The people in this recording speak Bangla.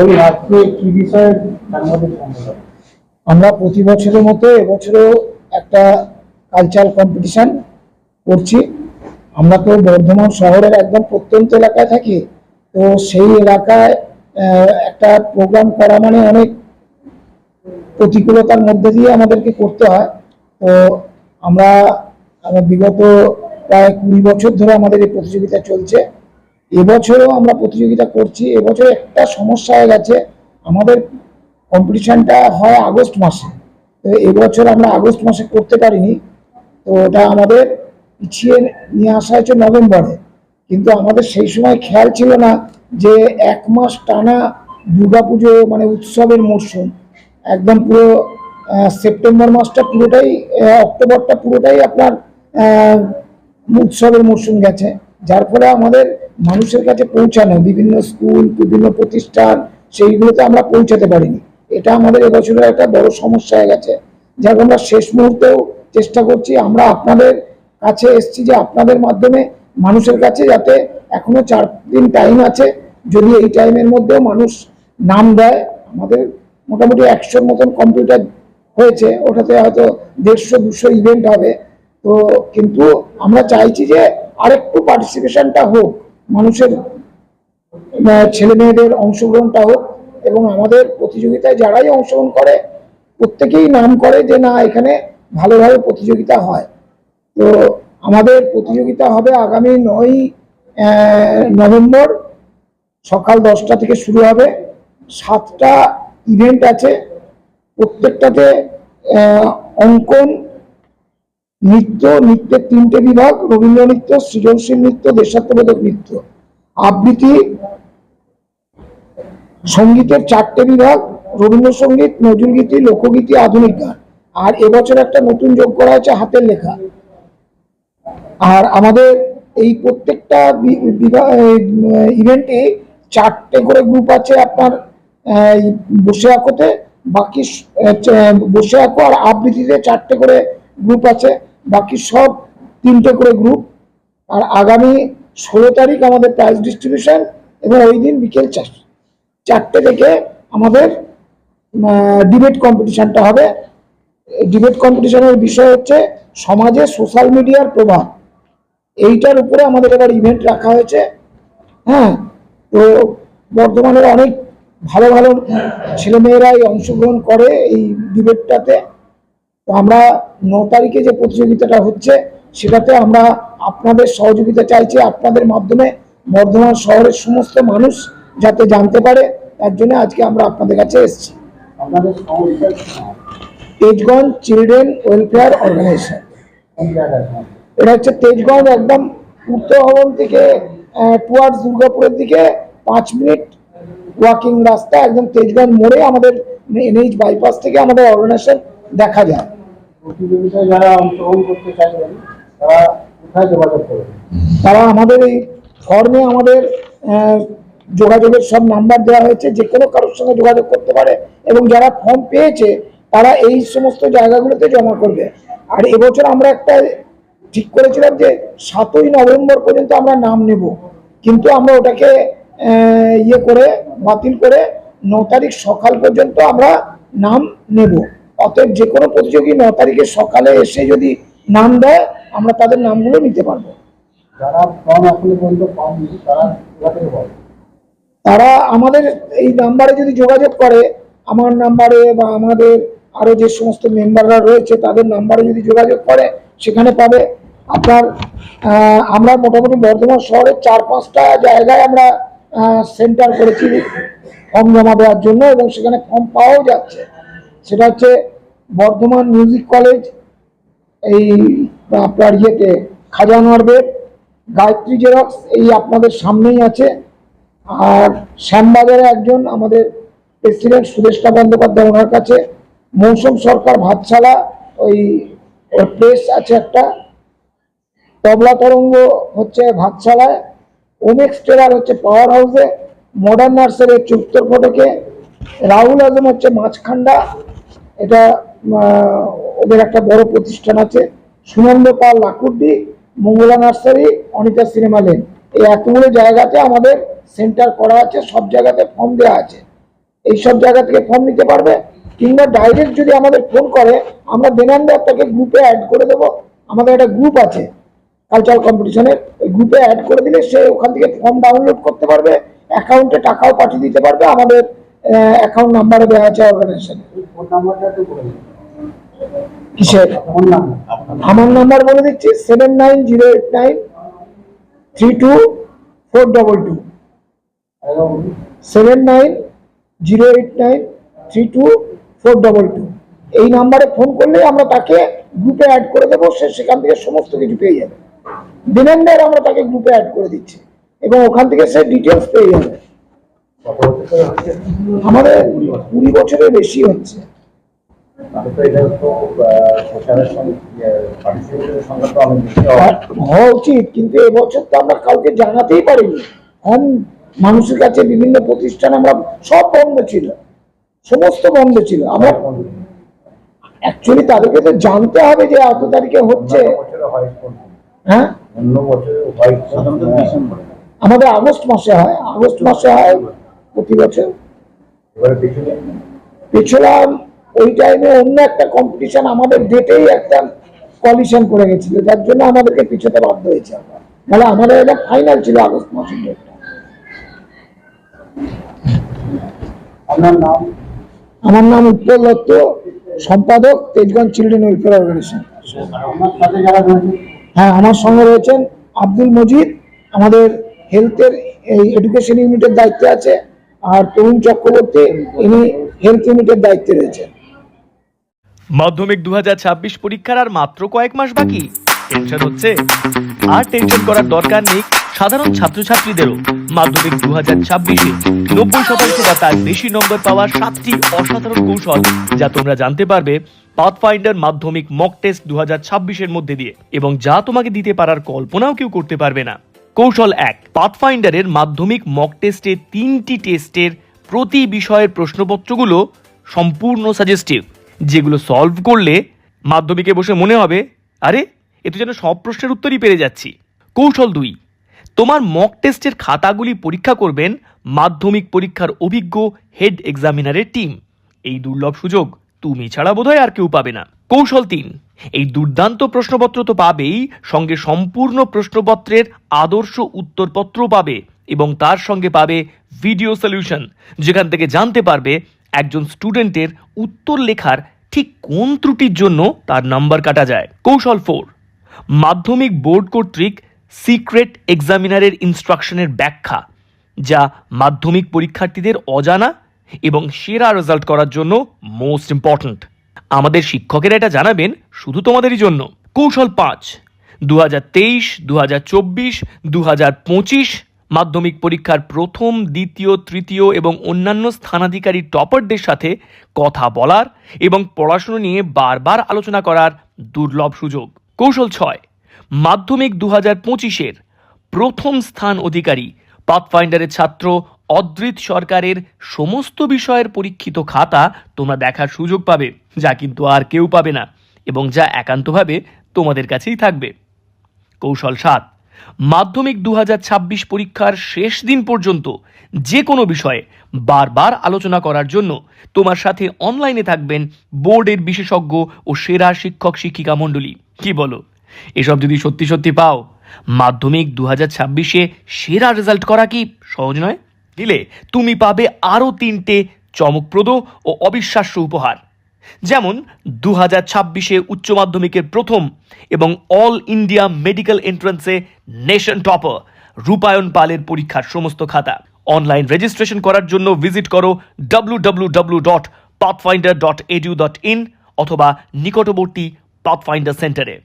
ওই আজকে কি বিষয়ে তার মধ্যে আমরা প্রতি বছরের মতো এবছরও একটা কালচারাল কম্পিটিশন করছি। আমরা তো বর্ধমান শহরের একদম প্রত্যন্ত এলাকায় থাকি, তো সেই এলাকায় একটা প্রোগ্রাম করা মানে অনেক প্রতিকূলতার মধ্যে দিয়ে আমাদেরকে করতে হয়। তো আমরা বিগত প্রায় 20 বছর ধরে আমাদের এই প্রতিযোগিতা চলছে। এবছরও আমরা প্রতিযোগিতা করছি। এবছর একটা সমস্যা হয়ে গেছে, আমাদের কম্পিটিশনটা হয় আগস্ট মাসে, তো এবছর আমরা আগস্ট মাসে করতে পারিনি। তো ওটা আমাদের পিছিয়ে নিয়ে আসা হয়েছে নভেম্বরে, কিন্তু আমাদের সেই সময় খেয়াল ছিল না যে 1 মাস টানা দুর্গাপুজো মানে উৎসবের মরশুম, একদম পুরো সেপ্টেম্বর মাসটা পুরোটাই, অক্টোবরটা পুরোটাই আপনার উৎসবের মরশুম গেছে। যার ফলে আমাদের মানুষের কাছে পৌঁছানো বিভিন্ন স্কুল, বিভিন্ন প্রতিষ্ঠান, সেইগুলোতে আমরা পৌঁছাতে পারিনি। এটা আমাদের এবছরের একটা বড় সমস্যা হয়ে গেছে, যার আমরা শেষ মুহূর্তেও চেষ্টা করছি। আমরা আপনাদের কাছে এসেছি যে আপনাদের মাধ্যমে মানুষের কাছে, যাতে এখনো 4 দিন টাইম আছে, যদি এই টাইমের মধ্যেও মানুষ নাম দেয়। আমাদের মোটামুটি 100-র মতন কম্পিউটার হয়েছে, ওটাতে হয়তো 150-200 ইভেন্ট হবে। তো কিন্তু আমরা চাইছি যে আরেকটু পার্টিসিপেশনটা হোক, মানুষের ছেলে মেয়েদের অংশগ্রহণটা হোক, এবং আমাদের প্রতিযোগিতায় যারাই অংশগ্রহণ করে প্রত্যেকেই নাম করে যে না, এখানে ভালোভাবে প্রতিযোগিতা হয়। তো আমাদের প্রতিযোগিতা হবে আগামী 9 নভেম্বর সকাল 10টা থেকে শুরু হবে। 7টা ইভেন্ট আছে, প্রত্যেকটাতে অঙ্কন, নৃত্যের 3টে বিভাগ, রবীন্দ্র নৃত্য, সৃজনশীল নৃত্য, দেশাত্মবোধক নৃত্য, আবৃত্তি, সঙ্গীতের 4টে বিভাগ, রবীন্দ্রসঙ্গীত, নজরুলগীতি, লোকগীতি, আধুনিক গান। আর এবছর একটা নতুন যোগ করা হয়েছে হাতের লেখা। আর আমাদের এই প্রত্যেকটা ইভেন্টে 4টে করে গ্রুপ আছে আপনার বসে আঁকোতে, বাকি বসে আঁকো আর আবৃত্তিতে 4টে করে গ্রুপ আছে, বাকি সব 3টে করে গ্রুপ। আর আগামী 16 তারিখ আমাদের প্রাইজ ডিস্ট্রিবিউশন, এবং ওই দিন বিকেল 4টে থেকে আমাদের ডিবেট কম্পিটিশনটা হবে। ডিবেট কম্পিটিশনের বিষয় হচ্ছে সমাজে সোশ্যাল মিডিয়ার প্রভাব, এইটার উপরে আমাদের এবার ইভেন্ট রাখা হয়েছে। হ্যাঁ, তো বর্ধমানের অনেক ভালো ভালো ছেলেমেয়েরাই অংশগ্রহণ করে এই ডিবেটটাতে। তো আমরা 9 তারিখে যে প্রতিযোগিতাটা হচ্ছে সেটাতে আমরা আপনাদের সহযোগিতা চাইছি, আপনাদের মাধ্যমে বর্ধমান শহরের সমস্ত মানুষ যাতে জানতে পারে, তার জন্য আজকে আমরা আপনাদের কাছে এসেছি। আপনাদের সংস্থা তেজগঞ্জ চিলড্রেন ওয়েলফেয়ার অর্গানাইজেশন। এটা হচ্ছে তেজগঞ্জ, একদম উত্তর ভবন থেকে টুয়ার্ডস দুর্গাপুরের দিকে 5 মিনিট ওয়াকিং রাস্তা, একদম তেজগঞ্জ মোড়ে আমাদের NH বাইপাস থেকে আমাদের অর্গানাইজেশন দেখা যায়। প্রতিযোগিতায় যারা অংশগ্রহণ করতে চাইবেন তারা কোথায় যোগাযোগ করবেন? তারা আমাদের এই ফর্মে আমাদের যোগাযোগের সব নাম্বার দেওয়া হয়েছে, যে কোনো কারোর সঙ্গে যোগাযোগ করতে পারে, এবং যারা ফর্ম পেয়েছে তারা এই সমস্ত জায়গাগুলোতে জমা করবে। আর এবছর আমরা একটা ঠিক করেছিলাম যে 7ই নভেম্বর পর্যন্ত আমরা নাম নেব, কিন্তু আমরা ওটাকে বাতিল করে 9 তারিখ সকাল পর্যন্ত আমরা নাম নেব। অতএব যে কোনো প্রতিযোগী 9 তারিখের সকালে এসে যদি নাম দেয়, আমরা তাদের নামগুলো নিতে পারবো। যারা ফর্ম এখনো পর্যন্ত পাননি তারা আমাদের এই নাম্বারে যদি যোগাযোগ করে, আমার নাম্বারে বা আমাদের আরো যে সমস্ত মেম্বাররা রয়েছে তাদের নাম্বারে যদি যোগাযোগ করে, সেখানে পাবে। আপনার আমরা মোটামুটি বর্ধমান শহরের 4-5টা জায়গায় আমরা সেন্টার করেছি ফর্ম জমা দেওয়ার জন্য, এবং সেখানে ফর্ম পাওয়াও যাচ্ছে। সেটা হচ্ছে বর্ধমান মিউজিক কলেজ, এই আপনার খাজা নরবেট, গায়ত্রী জেরক্স, এই আপনাদের সামনেই আছে। আর শ্যামবাজারে একজন আমাদের প্রেসিডেন্ট সুদেষ্টা বন্দ্যোপাধ্যায়, ওনার কাছে। মৌসুম সরকার ভাতশালা, ওই প্রেস আছে একটা। তবলা তরঙ্গ হচ্ছে ভাতশালায়, ওমেক্স টেলার হচ্ছে পাওয়ার হাউসে, মডার্ন নার্সারি হচ্ছে উত্তর ফটকে, রাহুল আজম হচ্ছে মাছখান্ডা, এটা ওদের একটা বড় প্রতিষ্ঠান আছে, Sunanda Pal Lakuddi, Mangala nursery, Anita cinema lane. এই এতগুলো জায়গাতে আমাদের সেন্টার করা আছে, সব জায়গাতে ফর্ম দেওয়া আছে। এইসব জায়গা থেকে ফর্ম নিতে পারবে, কিংবা ডাইরেক্ট যদি আমাদের ফোন করে আমরা দেনান্দে আপনাকে গ্রুপে অ্যাড করে দেবো। আমাদের একটা গ্রুপ আছে কালচারাল কম্পিটিশনের, ওই গ্রুপে অ্যাড করে দিলে সে ওখান থেকে ফর্ম ডাউনলোড করতে পারবে, অ্যাকাউন্টে টাকাও পাঠিয়ে দিতে পারবে। আমাদের অ্যাকাউন্ট নাম্বারে দেওয়া আছে অর্গানাইজেশনে। ফোন নাম্বারটা একটু বলে দিন। কিসের? ফোন নাম্বার আমার নাম্বার বলে দিচ্ছি 7908932422 7908932422। এই নাম্বারে ফোন করলে আমরা তাকে গ্রুপে অ্যাড করে দেবো, সে সেখান থেকে সমস্ত কিছু পেয়ে যাবে। দিনেন্দ্র আমরা তাকে গ্রুপে অ্যাড করে দিচ্ছি এবং ওখান থেকে সে ডিটেলস পেয়ে যাবে। আমাদের 20 বছরের বেশি হচ্ছে। হওয়া উচিত, কিন্তু এবছর তো আমরা কাউকে জানাতেই পারিনি। মানুষের কাছে বিভিন্ন প্রতিষ্ঠান আমরা সব বন্ধ ছিল, সমস্ত বন্ধ ছিল। আমরা অ্যাকচুয়ালি তাদেরকে তো জানতে হবে যে এত তারিখে হচ্ছে। হ্যাঁ, আমাদের আগস্ট মাসে হয়, আগস্ট মাসে হয় প্রতি বছর। পেছলাম ওই টাইমে অন্য একটা কম্পিটিশন আমাদের ডেটেই একটা কলিশন করে গেছিল, যার জন্য আমাদেরকে পিছোতে বাধ্য হয়েছে। আমরা নাহলে আমাদের এটা ফাইনাল ছিল আগস্ট মাসের ডেটটা। আপনার নাম? আমার নাম উৎপল দত্ত, সম্পাদক, তেজগঞ্জ চিলড্রেন ওয়েলফেয়ার অর্গানাইজেশন। আপনার সাথে যারা রয়েছে? হ্যাঁ, আমার সঙ্গে রয়েছেন আব্দুল মজিদ, আমাদের হেলথের এই এডুকেশন ইউনিটের দায়িত্বে আছে, আর তরুণ চক্রবর্তী, ইনি হেলথ ইউনিটের দায়িত্বে রয়েছেন। মাধ্যমিক 2026 পরীক্ষার আর মাত্র কয়েক মাস বাকি। টেনশন হচ্ছে? আর টেনশন করার দরকার নেই সাধারণ ছাত্রছাত্রীদেরও। মাধ্যমিক 2026-এ 90% বা তার বেশি নম্বর পাওয়ার 7টি অসাধারণ কৌশল যা তোমরা জানতে পারবে পাথফাইন্ডার মাধ্যমিক মক টেস্ট 2026-এর মধ্যে দিয়ে, এবং যা তোমাকে দিতে পারার কল্পনাও কেউ করতে পারবে না। কৌশল 1, পাথফাইন্ডারের মাধ্যমিক মক টেস্টে 3টি টেস্টের প্রতি বিষয়ের প্রশ্নপত্রগুলো সম্পূর্ণ সাজেস্টিভ, যেগুলো সলভ করলে মাধ্যমিকে বসে মনে হবে আরে এ তো যেন সব প্রশ্নের উত্তরই পেরে যাচ্ছি। কৌশল 2, তোমার মক টেস্টের খাতাগুলি পরীক্ষা করবেন মাধ্যমিক পরীক্ষার অভিজ্ঞ হেড এক্সামিনারের টিম। এই দুর্লভ সুযোগ তুমি ছাড়া বোধহয় আর কেউ পাবে না। কৌশল 3, এই দুর্দান্ত প্রশ্নপত্র তো পাবেই, সঙ্গে সম্পূর্ণ প্রশ্নপত্রের আদর্শ উত্তরপত্র পাবে, এবং তার সঙ্গে পাবে ভিডিও সলিউশন, যেখান থেকে জানতে পারবে একজন স্টুডেন্টের উত্তর লেখার ঠিক কোন ত্রুটির জন্য তার নাম্বার কাটা যায়। কৌশল 4, মাধ্যমিক বোর্ড কর্তৃক সিক্রেট এক্সামিনারের ইনস্ট্রাকশনের ব্যাখ্যা, যা মাধ্যমিক পরীক্ষার্থীদের অজানা এবং সেরা রেজাল্ট করার জন্য মোস্ট ইম্পর্ট্যান্ট। আমাদের শিক্ষকেরা এটা জানাবেন শুধু তোমাদেরই জন্য। কৌশল 5, 2023, 2024, 2025 মাধ্যমিক পরীক্ষার প্রথম, দ্বিতীয়, তৃতীয় এবং অন্যান্য স্থানাধিকারী টপারদের সাথে কথা বলার এবং পড়াশুনো নিয়ে বারবার আলোচনা করার দুর্লভ সুযোগ। কৌশল 6, মাধ্যমিক 2025-এর প্রথম স্থান অধিকারী পাথফাইন্ডারের ছাত্র অদ্রিত সরকারের সমস্ত বিষয়ের পরীক্ষিত খাতা তোমরা দেখার সুযোগ পাবে, যা কিন্তু আর কেউ পাবে না এবং যা একান্তভাবে তোমাদের কাছেই থাকবে। কৌশল 7, মাধ্যমিক 2026 পরীক্ষার শেষ দিন পর্যন্ত যে কোনো বিষয়ে বারবার আলোচনা করার জন্য তোমার সাথে অনলাইনে থাকবেন বোর্ডের বিশেষজ্ঞ ও সেরা শিক্ষক শিক্ষিকা মণ্ডলী। কি বলো, এসব যদি সত্যি সত্যি পাও, মাধ্যমিক 2026-এ সেরা রেজাল্ট করা কি সহজ নয়? দিলে তুমি পাবে আরও 3টে চমকপ্রদ ও অবিশ্বাস্য উপহার, যেমন 2026-এ উচ্চ মাধ্যমিকের প্রথম এবং অল ইন্ডিয়া মেডিকেল এন্ট্রান্সে নেশন টপার রূপায়ণ পালের পরীক্ষার সমস্ত খাতা। অনলাইন রেজিস্ট্রেশন করার জন্য ভিজিট করো www.pathfinder.edu.in অথবা নিকটবর্তী পাথফাইন্ডার সেন্টারে।